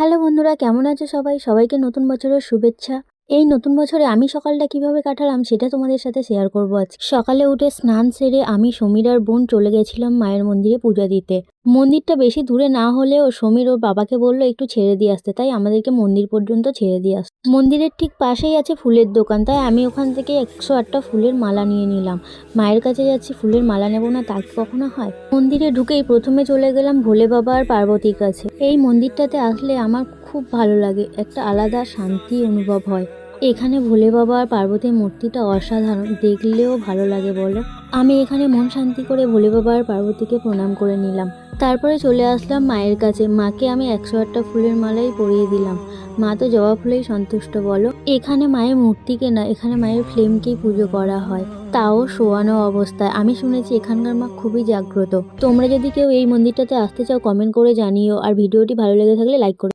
Hello বন্ধুরা, কেমন আছো সবাই? সবাইকে নতুন বছরের শুভেচ্ছা। এই নতুন বছরে আমি সকালটা কিভাবে কাটালাম সেটা তোমাদের সাথে শেয়ার করব আজ। সকালে উঠে স্নান সেরে আমি সমীর আর বোন চলে গেছিলাম মায়ের মন্দিরে পূজা দিতে। মন্দিরটা বেশি দূরে না হলেও সমীর ওর বাবাকে বলল একটু ছেড়ে দিয়ে আসতে, তাই আমাদেরকে মন্দির পর্যন্ত ছেড়ে দিয়ে আসতে। মন্দিরের ঠিক পাশেই আছে ফুলের দোকান, তাই আমি ওখান থেকে 108টা ফুলের মালা নিয়ে নিলাম। মায়ের কাছে যাচ্ছি, ফুলের মালা নেব না তা কি কখনো হয়? মন্দিরে ঢুকেই প্রথমে চলে গেলাম ভোলে বাবা আর পার্বতীর কাছে। এই মন্দিরটাতে আসলে আমার খুব ভালো লাগে, একটা আলাদা শান্তি অনুভব হয়। এখানে ভোলে বাবা আর পার্বতীর মূর্তিটা অসাধারণ, দেখলেও ভালো লাগে বলো। আমি এখানে মন শান্তি করে ভোলে বাবা আর পার্বতীকে প্রণাম করে নিলাম। তারপরে চলে আসলাম মায়ের কাছে। মাকে আমি 108টা ফুলের মালাই পরিয়ে দিলাম। মা তো জবা ফুলেই সন্তুষ্ট বলো। এখানে মায়ের মূর্তিকে না, এখানে মায়ের ফ্লেমকেই পুজো করা হয়, তাও শোয়ানো অবস্থায়। আমি শুনেছি এখানকার মা খুবই জাগ্রত। তোমরা যদি কেউ এই মন্দিরটাতে আসতে চাও কমেন্ট করে জানিও, আর ভিডিওটি ভালো লেগে থাকলে লাইক করো।